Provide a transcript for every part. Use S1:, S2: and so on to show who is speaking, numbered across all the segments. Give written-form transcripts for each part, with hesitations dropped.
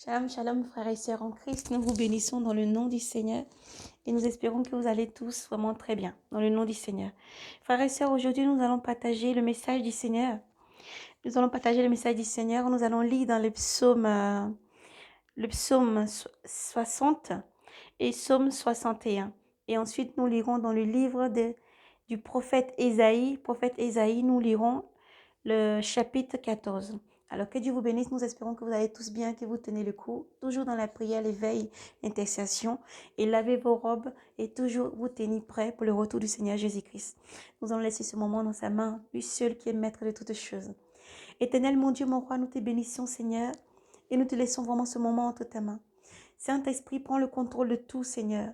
S1: Shalom, shalom, frères et sœurs en Christ. Nous vous bénissons dans le nom du Seigneur et nous espérons que vous allez tous vraiment très bien dans le nom du Seigneur. Frères et sœurs, aujourd'hui, nous allons partager le message du Seigneur. Nous allons partager le message du Seigneur. Nous allons lire dans le psaume 60 et psaume 61. Et ensuite, nous lirons dans le livre du prophète Ésaïe. Prophète Ésaïe, nous lirons le chapitre 14. Alors que Dieu vous bénisse, nous espérons que vous allez tous bien, que vous tenez le coup, toujours dans la prière, l'éveil, l'intercession, et lavez vos robes et toujours vous tenez prêts pour le retour du Seigneur Jésus-Christ. Nous allons laisser ce moment dans sa main, lui seul qui est maître de toutes choses. Éternel, mon Dieu, mon roi, nous te bénissons, Seigneur, et nous te laissons vraiment ce moment entre ta main. Saint-Esprit, prends le contrôle de tout, Seigneur.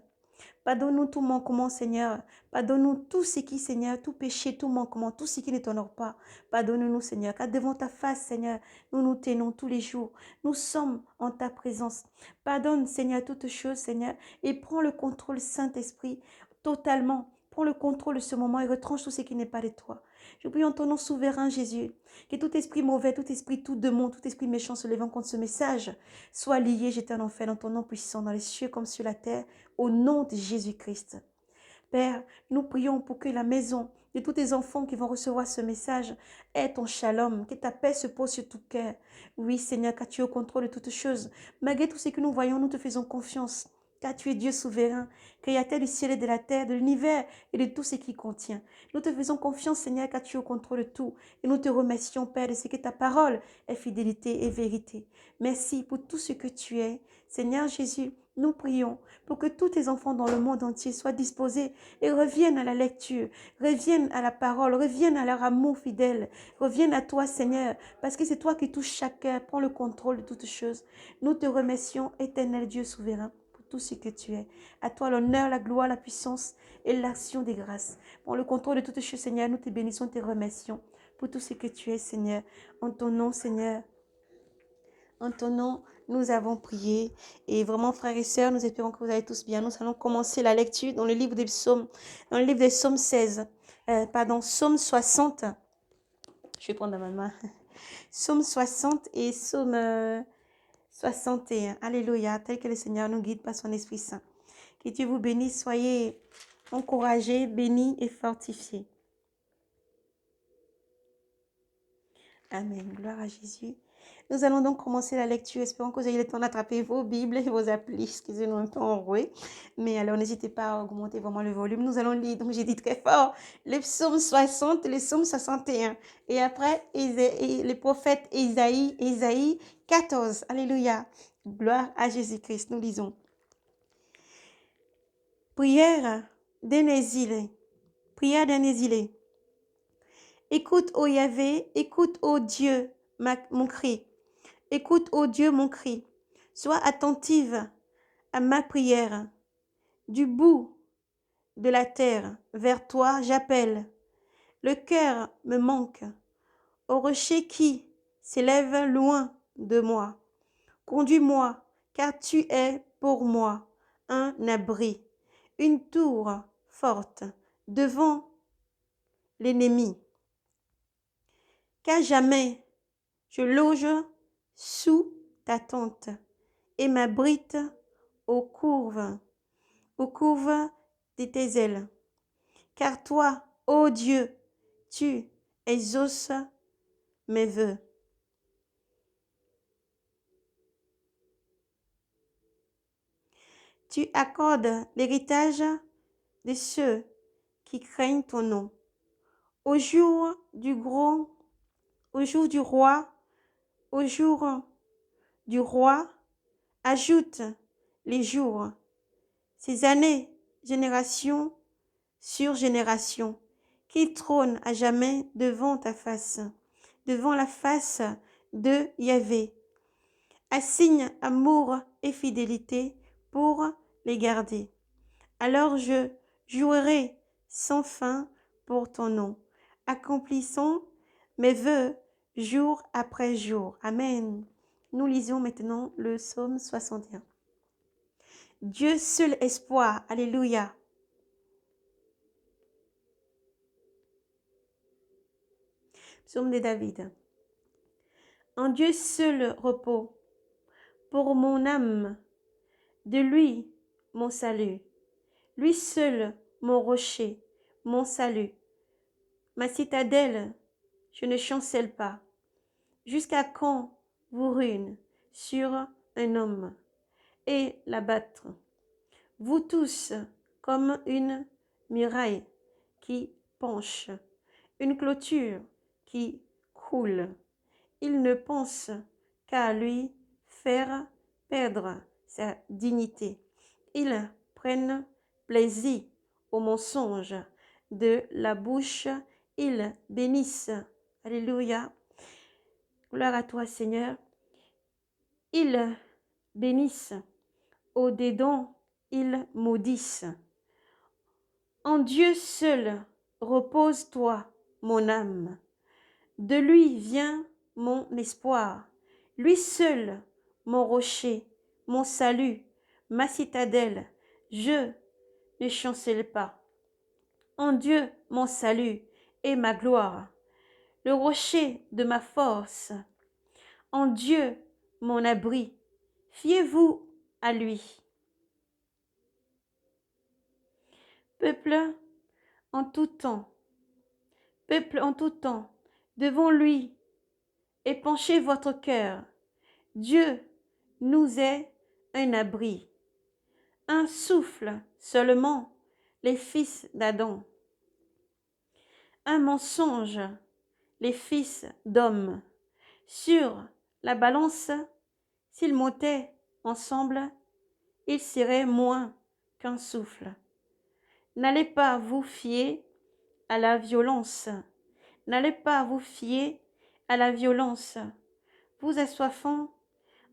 S1: Pardonne-nous tout manquement, Seigneur. Pardonne-nous tout ce qui, Seigneur, tout péché, tout manquement, tout ce qui ne t'honore pas. Pardonne-nous, Seigneur, car devant ta face, Seigneur, nous nous tenons tous les jours. Nous sommes en ta présence. Pardonne, Seigneur, toutes choses, Seigneur, et prends le contrôle, Saint-Esprit, totalement. Prends le contrôle de ce moment et retranche tout ce qui n'est pas de toi. Je prie en ton nom souverain, Jésus, que tout esprit mauvais, tout esprit tout démon, tout esprit méchant se levant contre ce message soit lié, jeté en enfer dans ton nom puissant, dans les cieux comme sur la terre, au nom de Jésus-Christ. Père, nous prions pour que la maison de tous tes enfants qui vont recevoir ce message ait ton shalom, que ta paix se pose sur tout cœur. Oui, Seigneur, car tu es au contrôle de toutes choses. Malgré tout ce que nous voyons, nous te faisons confiance, car tu es Dieu souverain, créateur du ciel et de la terre, de l'univers et de tout ce qui contient. Nous te faisons confiance, Seigneur, car tu es au contrôle de tout. Et nous te remercions, Père, de ce que ta parole est fidélité et vérité. Merci pour tout ce que tu es. Seigneur Jésus, nous prions pour que tous tes enfants dans le monde entier soient disposés et reviennent à la lecture, reviennent à la parole, reviennent à leur amour fidèle, reviennent à toi, Seigneur, parce que c'est toi qui touches chaque cœur, prends le contrôle de toutes choses. Nous te remercions, éternel Dieu souverain, pour tout ce que tu es. À toi l'honneur, la gloire, la puissance et l'action des grâces. Prends le contrôle de toutes choses, Seigneur, nous te bénissons, te remercions pour tout ce que tu es, Seigneur. En ton nom, Seigneur, en ton nom, nous avons prié. Et vraiment, frères et sœurs, nous espérons que vous allez tous bien. Nous allons commencer la lecture dans le livre des psaumes, dans le livre des psaumes 16. Psaume 60. Je vais prendre dans ma main. Psaume 60 et psaume 61. Alléluia, tel que le Seigneur nous guide par son Esprit Saint. Que Dieu vous bénisse, soyez encouragés, bénis et fortifiés. Amen. Gloire à Jésus. Nous allons donc commencer la lecture. Espérons que vous ayez le temps d'attraper vos Bibles et vos applis. Excusez-nous un peu enroué. Mais alors, n'hésitez pas à augmenter vraiment le volume. Nous allons lire, donc j'ai dit très fort, les psaumes 60 et les psaumes 61. Et après, les prophètes Ésaïe 14. Alléluia. Gloire à Jésus-Christ. Nous lisons. Prière d'un exilé. Prière d'un exilé. Écoute, ô Yahvé, écoute, ô Dieu, mon cri. Écoute, ô Dieu, mon cri. Sois attentive à ma prière. Du bout de la terre, vers toi, j'appelle. Le cœur me manque. Au rocher qui s'élève loin de moi. Conduis-moi, car tu es pour moi un abri, une tour forte devant l'ennemi. Qu'à jamais je loge sous ta tente et m'abrite aux courves de tes ailes. Car toi, ô Dieu, tu exauces mes vœux. Tu accordes l'héritage de ceux qui craignent ton nom. Au jour du roi, au jour du roi, ajoute les jours, ces années, génération sur génération, qui trône à jamais devant ta face, devant la face de Yahvé. Assigne amour et fidélité pour les garder. Alors je jouerai sans fin pour ton nom, accomplissant mes vœux jour après jour. Amen. Nous lisons maintenant le psaume 61. Dieu seul espoir. Alléluia. Psaume de David. En Dieu seul repos, pour mon âme, de lui mon salut. Lui seul mon rocher, mon salut. Ma citadelle, je ne chancelle pas. Jusqu'à quand vous ruine sur un homme et l'abattre? Vous tous comme une muraille qui penche, une clôture qui coule. Il ne pense qu'à lui faire perdre sa dignité. Ils prennent plaisir au mensonge de la bouche. Ils bénissent. Alléluia. Gloire à toi, Seigneur. Ils bénissent. Au dedans, ils maudissent. En Dieu seul repose-toi, mon âme. De lui vient mon espoir. Lui seul, mon rocher, mon salut, ma citadelle. Je ne chancelle pas. En Dieu, mon salut et ma gloire, le rocher de ma force. En Dieu, mon abri. Fiez-vous à lui. Peuple en tout temps, devant lui, épanchez votre cœur. Dieu nous est un abri. Un souffle seulement, les fils d'Adam. Un mensonge, les fils d'hommes. Sur la balance, s'ils montaient ensemble, ils seraient moins qu'un souffle. N'allez pas vous fier à la violence. N'allez pas vous fier à la violence. Vous assoiffant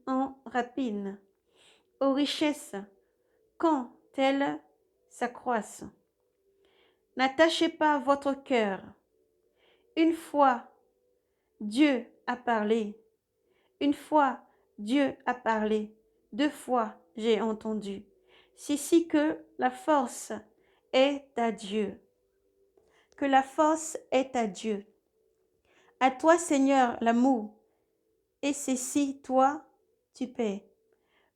S1: en rapine aux richesses quand elles s'accroissent. N'attachez pas votre cœur. Une fois, Dieu a parlé. Une fois, Dieu a parlé. 2 fois, j'ai entendu. C'est ici que la force est à Dieu. Que la force est à Dieu. À toi, Seigneur, l'amour. Et ceci, toi, tu paies.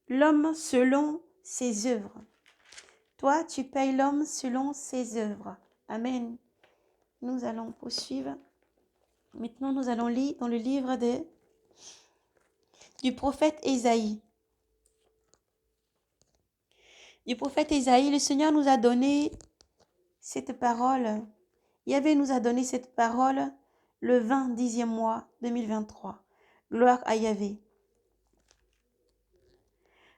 S1: L'homme selon ses œuvres. Toi, tu payes l'homme selon ses œuvres. Amen. Nous allons poursuivre. Maintenant, nous allons lire dans le livre du prophète Ésaïe. Du prophète Ésaïe, le Seigneur nous a donné cette parole. Yahvé nous a donné cette parole le 10e mois 2023. Gloire à Yahvé.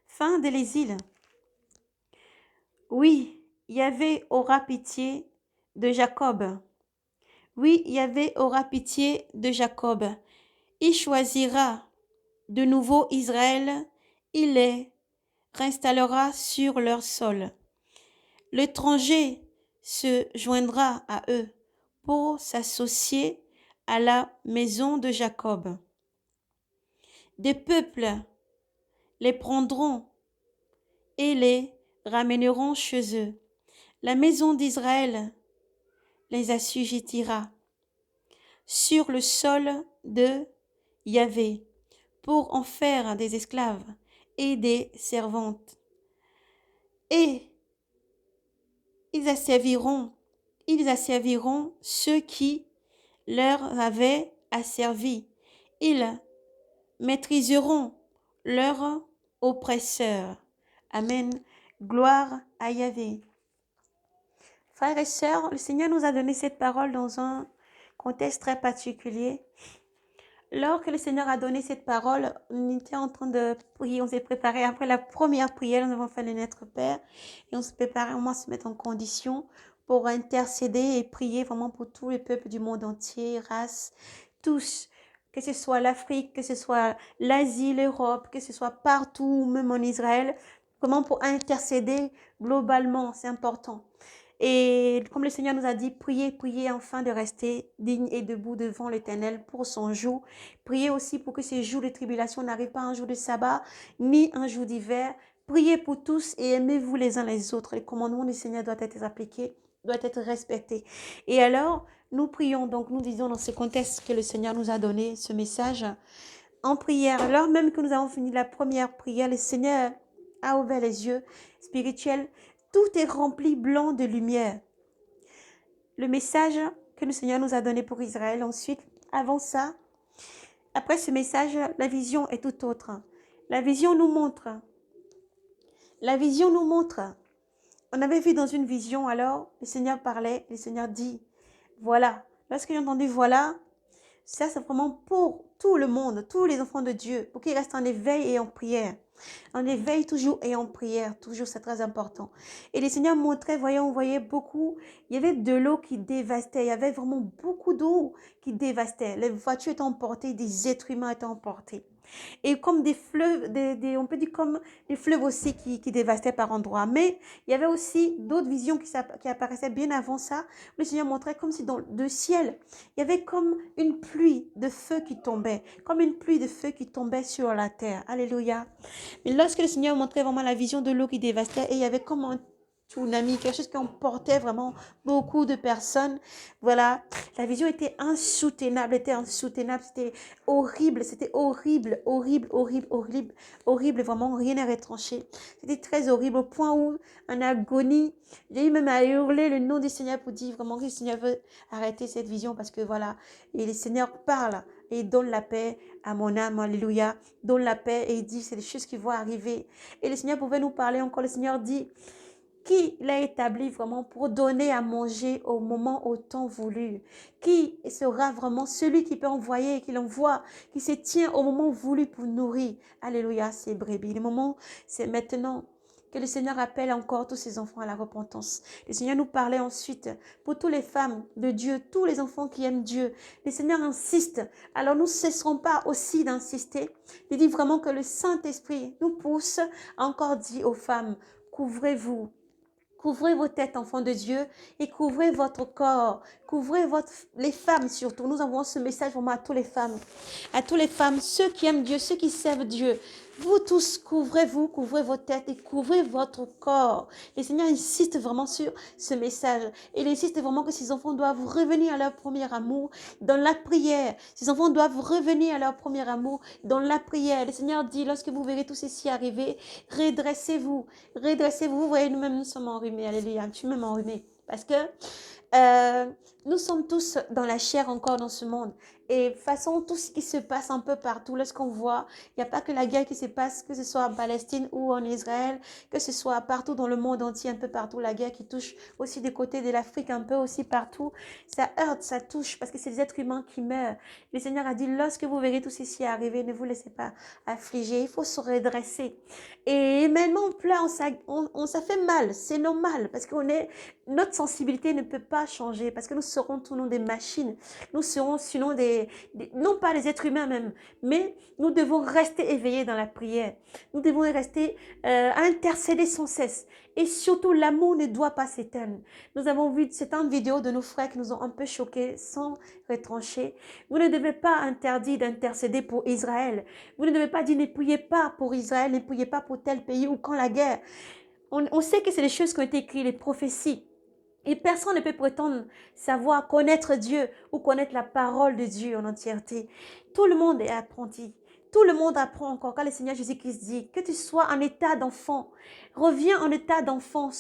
S1: Fin de l'exil. Oui, Yahvé aura pitié de Jacob. Oui, Yahvé aura pitié de Jacob. Il choisira de nouveau Israël. Il les réinstallera sur leur sol. L'étranger se joindra à eux pour s'associer à la maison de Jacob. Des peuples les prendront et les ramèneront chez eux. La maison d'Israël les assujettira sur le sol de Yahvé pour en faire des esclaves et des servantes. Et ils asserviront ceux qui leur avaient asservi. Ils maîtriseront leurs oppresseurs. Amen. Gloire à Yahvé. Frères et sœurs, le Seigneur nous a donné cette parole dans un contexte très particulier. Lorsque le Seigneur a donné cette parole, on était en train de prier, on s'est préparé. Après la première prière, nous avons fait le Notre Père et on s'est préparé, on va se mettre en condition pour intercéder et prier vraiment pour tous les peuples du monde entier, races, tous, que ce soit l'Afrique, que ce soit l'Asie, l'Europe, que ce soit partout, même en Israël, vraiment pour intercéder globalement, c'est important. Et comme le Seigneur nous a dit, priez afin de rester digne et debout devant l'Éternel pour son jour. Priez aussi pour que ces jours de tribulation n'arrivent pas un jour de sabbat, ni un jour d'hiver. Priez pour tous et aimez-vous les uns les autres. Les commandements du Seigneur doivent être appliqués, doivent être respectés. Et alors, nous prions, donc nous disons dans ce contexte que le Seigneur nous a donné ce message. en prière. Alors même que nous avons fini la première prière, le Seigneur a ouvert les yeux spirituels. Tout est rempli blanc de lumière. Le message que le Seigneur nous a donné pour Israël. Ensuite, avant ça, après ce message, la vision est tout autre. La vision nous montre. La vision nous montre. On avait vu dans une vision, alors, le Seigneur parlait, le Seigneur dit, voilà. Lorsque j'ai entendu voilà, ça c'est vraiment pour tout le monde, tous les enfants de Dieu, pour qu'ils restent en éveil et en prière. En éveil toujours et en prière, toujours, c'est très important. Et le Seigneur montrait, voyons, on voyait beaucoup, il y avait de l'eau qui dévastait, il y avait vraiment beaucoup d'eau qui dévastait. Les voitures étaient emportées, des êtres humains étaient emportés. Et comme des fleuves, on peut dire comme des fleuves aussi qui dévastaient par endroits. Mais il y avait aussi d'autres visions qui apparaissaient bien avant ça. Le Seigneur montrait comme si dans le ciel, il y avait comme une pluie de feu qui tombait, comme une pluie de feu qui tombait sur la terre. Alléluia. Mais lorsque le Seigneur montrait vraiment la vision de l'eau qui dévastait, et il y avait comme un tsunami, quelque chose qui emportait vraiment beaucoup de personnes. Voilà, la vision était insoutenable, c'était horrible, horrible, vraiment rien à retrancher. C'était très horrible au point où, en agonie, j'ai eu même à hurler le nom du Seigneur pour dire vraiment que le Seigneur veut arrêter cette vision parce que voilà, et le Seigneur parle et donne la paix à mon âme, alléluia, donne la paix et il dit c'est des choses qui vont arriver. Et le Seigneur pouvait nous parler encore, le Seigneur dit qui l'a établi vraiment pour donner à manger au moment, au temps voulu. Qui sera vraiment celui qui peut envoyer, qui l'envoie, qui se tient au moment voulu pour nourrir. Alléluia, c'est brebis. Le moment, c'est maintenant que le Seigneur appelle encore tous ses enfants à la repentance. Le Seigneur nous parlait ensuite pour toutes les femmes de Dieu, tous les enfants qui aiment Dieu. Le Seigneur insiste. Alors nous ne cesserons pas aussi d'insister. Il dit vraiment que le Saint-Esprit nous pousse à encore dire aux femmes, couvrez-vous. Couvrez vos têtes, enfants de Dieu, et couvrez votre corps. Couvrez les femmes surtout. Nous envoyons ce message vraiment à toutes les femmes, ceux qui aiment Dieu, ceux qui servent Dieu. Vous tous, couvrez-vous, couvrez vos têtes et couvrez votre corps. Le Seigneur insiste vraiment sur ce message. Il insiste vraiment que ces enfants doivent revenir à leur premier amour dans la prière. Ces enfants doivent revenir à leur premier amour dans la prière. Le Seigneur dit, lorsque vous verrez tout ceci arriver, redressez-vous. Redressez-vous. Vous voyez, nous-mêmes, nous sommes enrhumés. Alléluia. Je suis même enrhumée. Parce que nous sommes tous dans la chair encore dans ce monde. Et façon, tout ce qui se passe un peu partout, lorsqu'on voit, il n'y a pas que la guerre qui se passe, que ce soit en Palestine ou en Israël, que ce soit partout dans le monde entier, un peu partout, la guerre qui touche aussi des côtés de l'Afrique, un peu aussi partout. Ça heurte, ça touche, parce que c'est des êtres humains qui meurent. Le Seigneur a dit, lorsque vous verrez tout ceci arriver, ne vous laissez pas affliger, il faut se redresser. Et maintenant, on pleure, ça fait mal, c'est normal, parce qu'on est, notre sensibilité ne peut pas changer, parce que nous serons tous nous des machines, nous serons sinon non pas des êtres humains même, mais nous devons rester éveillés dans la prière, nous devons rester intercéder sans cesse, et surtout l'amour ne doit pas s'éteindre. Nous avons vu certaines vidéos de nos frères qui nous ont un peu choqués, sans retrancher. Vous ne devez pas interdire d'intercéder pour Israël, vous ne devez pas dire ne priez pas pour Israël, ne priez pas pour tel pays ou quand la guerre. On sait que c'est les choses qui ont été écrites, les prophéties. Et personne ne peut prétendre savoir connaître Dieu ou connaître la parole de Dieu en entièreté. Tout le monde est apprenti. Tout le monde apprend encore. Quand le Seigneur Jésus-Christ dit que tu sois en état d'enfant, reviens en état d'enfant,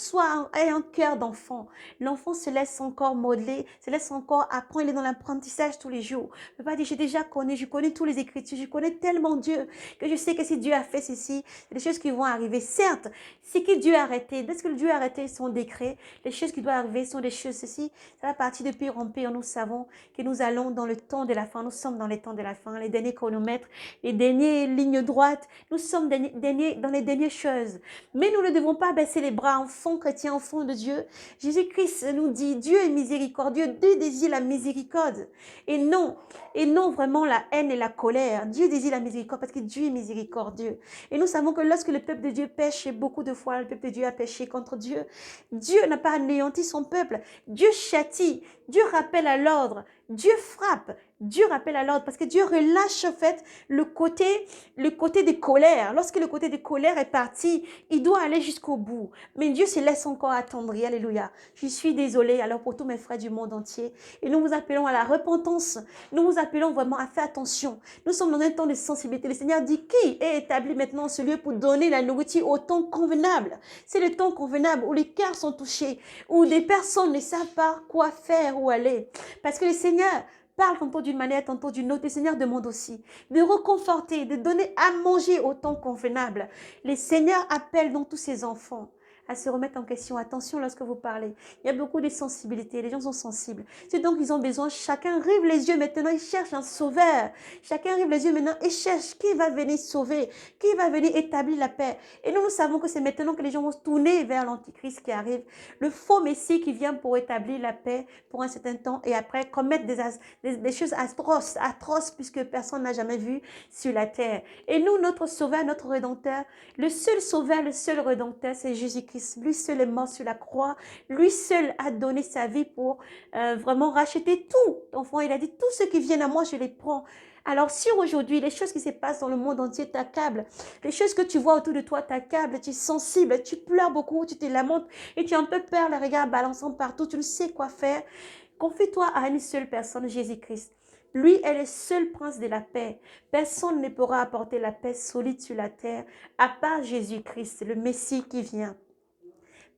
S1: aie un cœur d'enfant. L'enfant se laisse encore modeler, se laisse encore apprendre. Il est dans l'apprentissage tous les jours. Ne peut pas dire, j'ai déjà connu, je connais tous les Écritures, je connais tellement Dieu que je sais que si Dieu a fait ceci, c'est des choses qui vont arriver. Certes, c'est que Dieu a arrêté. Dès que Dieu a arrêté son décret, les choses qui doivent arriver sont des choses ceci. Ça va partir de pire en pire. Nous savons que nous allons dans le temps de la fin. Nous sommes dans les temps de la fin, les derniers chronomètres, les dernières lignes droites. Nous sommes dans les dernières choses. Mais nous ne devons pas baisser les bras, enfants chrétiens, enfants de Dieu. Jésus-Christ nous dit, Dieu est miséricordieux, Dieu désire la miséricorde. Et non vraiment la haine et la colère. Dieu désire la miséricorde parce que Dieu est miséricordieux. Et nous savons que lorsque le peuple de Dieu pêche, et beaucoup de fois le peuple de Dieu a péché contre Dieu, Dieu n'a pas anéanti son peuple. Dieu châtie, Dieu rappelle à l'ordre. Dieu frappe, Dieu rappelle à l'ordre parce que Dieu relâche en fait le côté de colère. Lorsque le côté de colère est parti, il doit aller jusqu'au bout. Mais Dieu se laisse encore attendrir. Alléluia. Je suis désolée alors pour tous mes frères du monde entier. Et nous vous appelons à la repentance. Nous vous appelons vraiment à faire attention. Nous sommes dans un temps de sensibilité. Le Seigneur dit qui est établi maintenant ce lieu pour donner la nourriture au temps convenable. C'est le temps convenable où les cœurs sont touchés, où des personnes ne savent pas quoi faire, où aller. Parce que le Seigneur parle tantôt d'une manière, tantôt d'une autre. Le Seigneur demande aussi de reconforter, de donner à manger au temps convenable. Le Seigneur appelle donc tous ses enfants à se remettre en question. Attention lorsque vous parlez. Il y a beaucoup de sensibilité. Les gens sont sensibles. C'est donc qu'ils ont besoin. Chacun rive les yeux maintenant. Il cherche un sauveur. Chacun rive les yeux maintenant et cherche qui va venir sauver, qui va venir établir la paix. Et nous savons que c'est maintenant que les gens vont se tourner vers l'Antichrist qui arrive. Le faux Messie qui vient pour établir la paix pour un certain temps et après commettre des choses atroces puisque personne n'a jamais vu sur la terre. Et nous, notre sauveur, notre rédempteur, le seul sauveur, le seul rédempteur, c'est Jésus-Christ. Lui seul est mort sur la croix. Lui seul a donné sa vie pour vraiment racheter tout. Enfant, il a dit, tous ceux qui viennent à moi, je les prends. Alors, si aujourd'hui, les choses qui se passent dans le monde entier t'accablent, les choses que tu vois autour de toi t'accablent, tu es sensible, tu pleures beaucoup, tu te lamentes et tu as un peu peur, les regards balançant partout, tu ne sais quoi faire, confie-toi à une seule personne, Jésus-Christ. Lui est le seul prince de la paix. Personne ne pourra apporter la paix solide sur la terre à part Jésus-Christ, le Messie qui vient.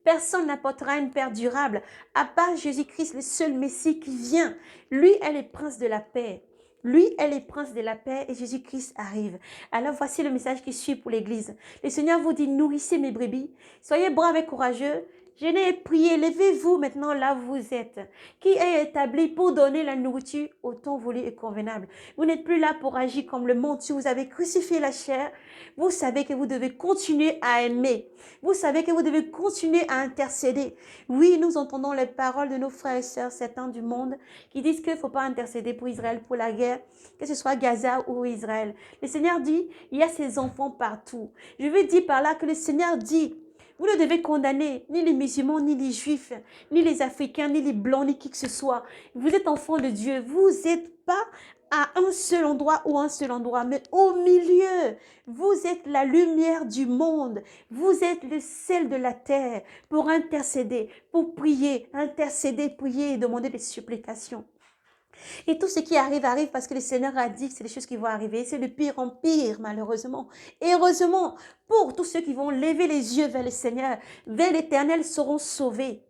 S1: Personne n'apportera une paix durable à part Jésus-Christ, le seul Messie qui vient. Lui est le prince de la paix. Lui est le prince de la paix et Jésus-Christ arrive. Alors voici le message qui suit pour l'Église. Le Seigneur vous dit, nourrissez mes brebis, soyez braves et courageux. Je n'ai prié, levez-vous maintenant là où vous êtes, qui est établi pour donner la nourriture au temps voulu et convenable. Vous n'êtes plus là pour agir comme le monde. Si vous avez crucifié la chair, vous savez que vous devez continuer à aimer. Vous savez que vous devez continuer à intercéder. Oui, nous entendons les paroles de nos frères et sœurs, certains du monde, qui disent qu'il ne faut pas intercéder pour Israël, pour la guerre, que ce soit Gaza ou Israël. Le Seigneur dit, il y a ses enfants partout. Je veux dire par là que le Seigneur dit, vous ne devez condamner ni les musulmans, ni les juifs, ni les africains, ni les blancs, ni qui que ce soit. Vous êtes enfants de Dieu. Vous n'êtes pas à un seul endroit ou un seul endroit, mais au milieu. Vous êtes la lumière du monde. Vous êtes le sel de la terre pour intercéder, pour prier, intercéder, prier et demander des supplications. Et tout ce qui arrive, arrive parce que le Seigneur a dit que c'est des choses qui vont arriver. C'est de pire en pire, malheureusement. Et heureusement, pour tous ceux qui vont lever les yeux vers le Seigneur, vers l'Éternel, seront sauvés.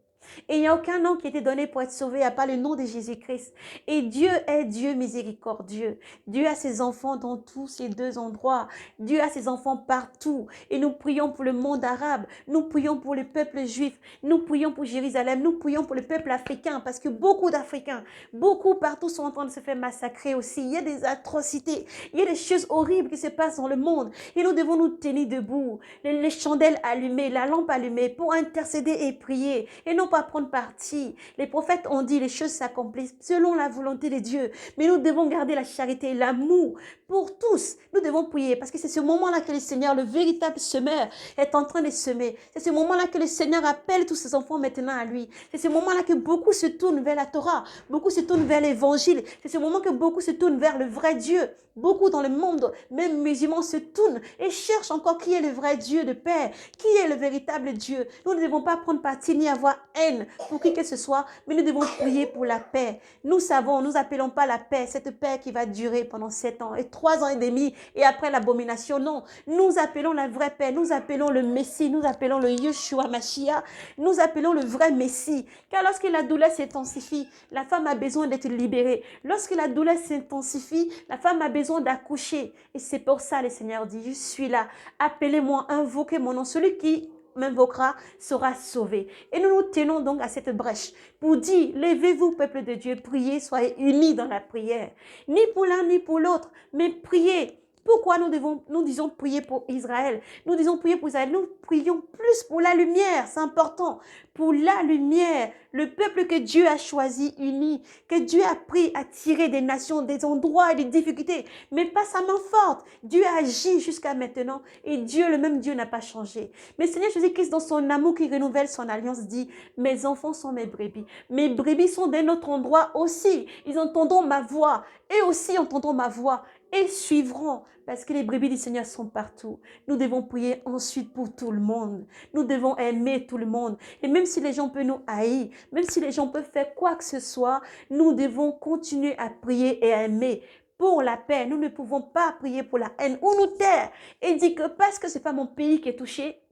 S1: Et il n'y a aucun nom qui a été donné pour être sauvé à part le nom de Jésus-Christ. Et Dieu est Dieu miséricordieux. Dieu a ses enfants dans tous ces deux endroits. Dieu a ses enfants partout. Et nous prions pour le monde arabe. Nous prions pour le peuple juif. Nous prions pour Jérusalem. Nous prions pour le peuple africain. Parce que beaucoup d'Africains, beaucoup partout sont en train de se faire massacrer aussi. Il y a des atrocités. Il y a des choses horribles qui se passent dans le monde. Et nous devons nous tenir debout. Les chandelles allumées, la lampe allumée pour intercéder et prier. Et non pas prendre parti. Les prophètes ont dit les choses s'accomplissent selon la volonté de Dieu. Mais nous devons garder la charité, l'amour pour tous. Nous devons prier parce que c'est ce moment-là que le Seigneur, le véritable semeur, est en train de semer. C'est ce moment-là que le Seigneur appelle tous ses enfants maintenant à lui. C'est ce moment-là que beaucoup se tournent vers la Torah, beaucoup se tournent vers l'évangile. C'est ce moment que beaucoup se tournent vers le vrai Dieu. Beaucoup dans le monde, même musulmans, se tournent et cherchent encore qui est le vrai Dieu de paix, qui est le véritable Dieu. Nous ne devons pas prendre parti ni avoir haine pour qui que ce soit, mais nous devons prier pour la paix. Nous savons, nous appelons pas la paix, cette paix qui va durer pendant 7 ans et 3 ans et demi et après l'abomination. Non, nous appelons la vraie paix, nous appelons le Messie, nous appelons le Yeshua Mashiach, nous appelons le vrai Messie. Car lorsque la douleur s'intensifie, la femme a besoin d'être libérée. Lorsque la douleur s'intensifie, la femme a besoin d'accoucher. Et c'est pour ça le Seigneur dit, je suis là, appelez-moi, invoquez mon nom, celui qui m'invoquera sera sauvé. Et nous nous tenons donc à cette brèche pour dire, levez-vous peuple de Dieu, priez, soyez unis dans la prière. Ni pour l'un ni pour l'autre, mais priez. Pourquoi nous disons prier pour Israël? Nous disons prier pour Israël. Nous prions plus pour la lumière. C'est important. Pour la lumière. Le peuple que Dieu a choisi, uni, que Dieu a pris à tirer des nations, des endroits et des difficultés. Mais pas sa main forte. Dieu a agi jusqu'à maintenant. Et Dieu, le même Dieu, n'a pas changé. Mais Seigneur Jésus-Christ, dans son amour qui renouvelle son alliance, dit, mes enfants sont mes brebis. Mes brebis sont d'un autre endroit aussi. Ils entendront ma voix. Et aussi entendront ma voix. Et suivront, parce que les brebis du Seigneur sont partout. Nous devons prier ensuite pour tout le monde. Nous devons aimer tout le monde. Et même si les gens peuvent nous haïr, même si les gens peuvent faire quoi que ce soit, nous devons continuer à prier et à aimer pour la paix. Nous ne pouvons pas prier pour la haine ou nous taire et dire que parce que ce n'est pas mon pays qui est touché,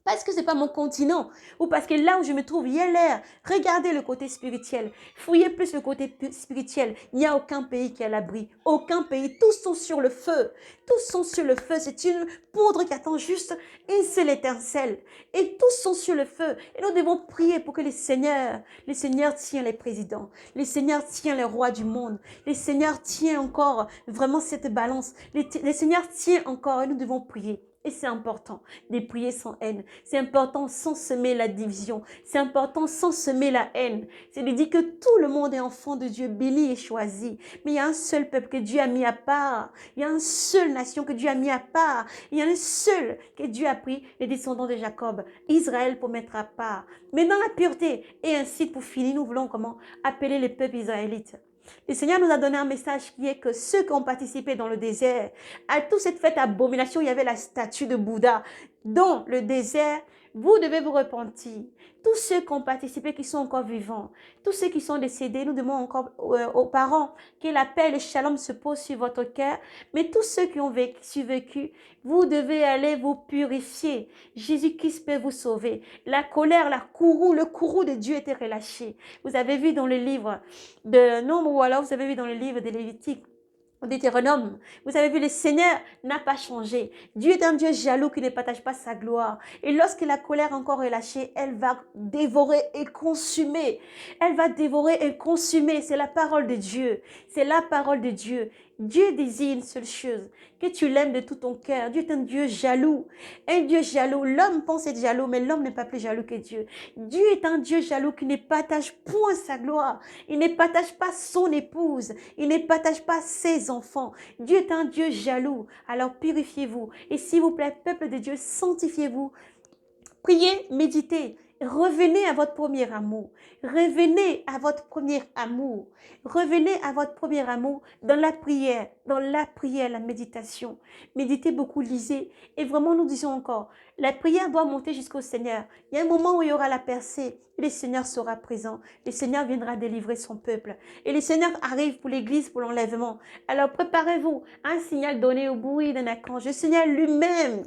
S1: parce que ce n'est pas mon continent, ou parce que là où je me trouve, il y a l'air. Regardez le côté spirituel. Fouillez plus le côté spirituel. Il n'y a aucun pays qui est à l'abri. Aucun pays. Tous sont sur le feu. Tous sont sur le feu. C'est une poudre qui attend juste une seule étincelle. Et tous sont sur le feu. Et nous devons prier pour que les seigneurs tiennent les présidents. Les seigneurs tiennent les rois du monde. Les seigneurs tiennent encore vraiment cette balance. Les seigneurs tiennent encore et nous devons prier. Et c'est important de prier sans haine. C'est important sans semer la division. C'est important sans semer la haine. C'est de dire que tout le monde est enfant de Dieu, béni et choisi. Mais il y a un seul peuple que Dieu a mis à part. Il y a une seule nation que Dieu a mis à part. Il y a un seul que Dieu a pris, les descendants de Jacob, Israël, pour mettre à part. Mais dans la pureté. Et ainsi, pour finir, nous voulons comment appeler les peuples israélites. Le Seigneur nous a donné un message qui est que ceux qui ont participé dans le désert, à toute cette fête abomination, il y avait la statue de Bouddha. Dans le désert, vous devez vous repentir. Tous ceux qui ont participé, qui sont encore vivants, tous ceux qui sont décédés, nous demandons encore aux parents que la paix et le shalom se posent sur votre cœur. Mais tous ceux qui ont survécu, vous devez aller vous purifier. Jésus-Christ peut vous sauver. La colère, le courroux de Dieu était relâché. Vous avez vu dans le livre de Nombre ou alors vous avez vu dans le livre de Lévitique, Deutéronome, vous avez vu, le Seigneur n'a pas changé. Dieu est un Dieu jaloux qui ne partage pas sa gloire. Et lorsque la colère encore est lâchée, elle va dévorer et consumer. Elle va dévorer et consumer. C'est la parole de Dieu. C'est la parole de Dieu. Dieu désire une seule chose, que tu l'aimes de tout ton cœur. Dieu est un Dieu jaloux. Un Dieu jaloux. L'homme pense être jaloux, mais l'homme n'est pas plus jaloux que Dieu. Dieu est un Dieu jaloux qui ne partage point sa gloire. Il ne partage pas son épouse. Il ne partage pas ses enfants. Dieu est un Dieu jaloux. Alors purifiez-vous. Et s'il vous plaît, peuple de Dieu, sanctifiez-vous. Priez, méditez. Revenez à votre premier amour. Revenez à votre premier amour. Revenez à votre premier amour dans la prière, la méditation. Méditez beaucoup, lisez. Et vraiment, nous disons encore, la prière doit monter jusqu'au Seigneur. Il y a un moment où il y aura la percée. Et le Seigneur sera présent. Le Seigneur viendra délivrer son peuple. Et le Seigneur arrive pour l'église, pour l'enlèvement. Alors préparez-vous. Un signal donné au bruit d'un archange. Le Seigneur lui-même.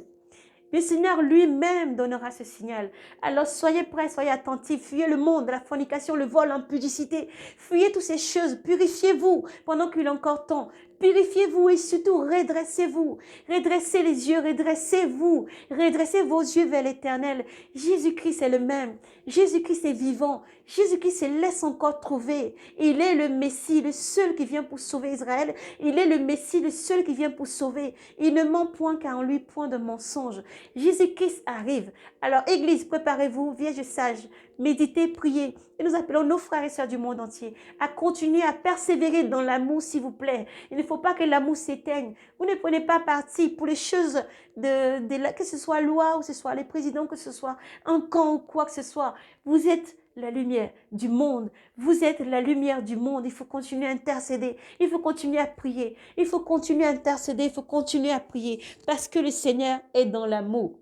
S1: Le Seigneur lui-même donnera ce signal. Alors soyez prêts, soyez attentifs. Fuyez le monde, la fornication, le vol, l'impudicité. Fuyez toutes ces choses. Purifiez-vous pendant qu'il est encore temps. Purifiez-vous et surtout redressez-vous. Redressez les yeux, redressez-vous. Redressez vos yeux vers l'Éternel. Jésus-Christ est le même. Jésus-Christ est vivant. Jésus-Christ se laisse encore trouver. Il est le Messie, le seul qui vient pour sauver Israël. Il est le Messie, le seul qui vient pour sauver. Il ne ment point car en lui point de mensonge. Jésus-Christ arrive. Alors, Église, préparez-vous, Vierge sage, méditez, priez. Et nous appelons nos frères et sœurs du monde entier à continuer à persévérer dans l'amour, s'il vous plaît. Il ne faut pas que l'amour s'éteigne. Vous ne prenez pas parti pour les choses que ce soit loi, ou que ce soit les présidents, que ce soit un camp ou quoi que ce soit. Vous êtes la lumière du monde. Vous êtes la lumière du monde. Il faut continuer à intercéder. Il faut continuer à prier. Il faut continuer à intercéder. Il faut continuer à prier parce que le Seigneur est dans l'amour.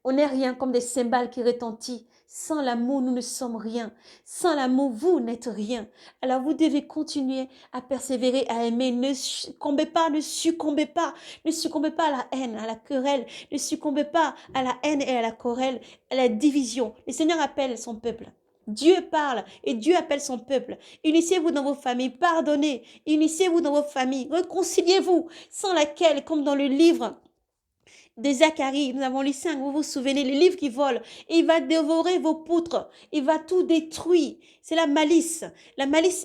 S1: On n'est rien comme des cymbales qui retentissent. Sans l'amour, nous ne sommes rien. Sans l'amour, vous n'êtes rien. Alors vous devez continuer à persévérer, à aimer. Ne succombez pas, ne succombez pas. Ne succombez pas à la haine, à la querelle. Ne succombez pas à la haine et à la querelle, à la division. Le Seigneur appelle son peuple. Dieu parle et Dieu appelle son peuple. Unissez-vous dans vos familles, pardonnez. Unissez-vous dans vos familles, réconciliez-vous. Sans laquelle, comme dans le livre de Zacharie, nous avons lu 5, vous vous souvenez, les livres qui volent, et il va dévorer vos poutres, il va tout détruire. C'est la malice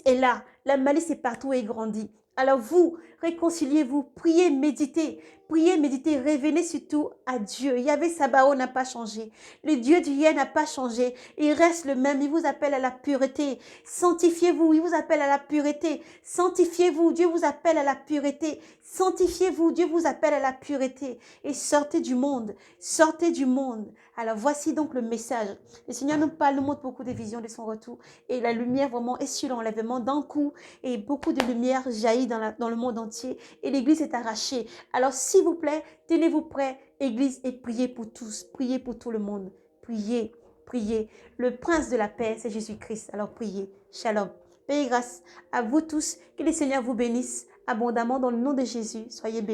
S1: est là, la malice est partout et grandit. Alors vous, réconciliez-vous, priez, méditez. Priez, méditez, revenez surtout à Dieu. Yahvé Sabaoth n'a pas changé. Le Dieu d'hier n'a pas changé. Il reste le même. Il vous appelle à la pureté. Sanctifiez-vous. Il vous appelle à la pureté. Sanctifiez-vous. Dieu vous appelle à la pureté. Sanctifiez-vous. Dieu vous appelle à la pureté. Et sortez du monde. Sortez du monde. Alors voici donc le message. Le Seigneur nous parle, nous montre beaucoup de visions de son retour. Et la lumière vraiment est sur l'enlèvement d'un coup. Et beaucoup de lumière jaillit dans le monde entier. Et l'Église est arrachée. Alors s'il vous plaît, tenez-vous prêts, Église, et priez pour tous. Priez pour tout le monde. Priez, priez. Le prince de la paix, c'est Jésus-Christ. Alors priez. Shalom. Paix et grâce à vous tous. Que le Seigneur vous bénisse abondamment dans le nom de Jésus. Soyez bénis.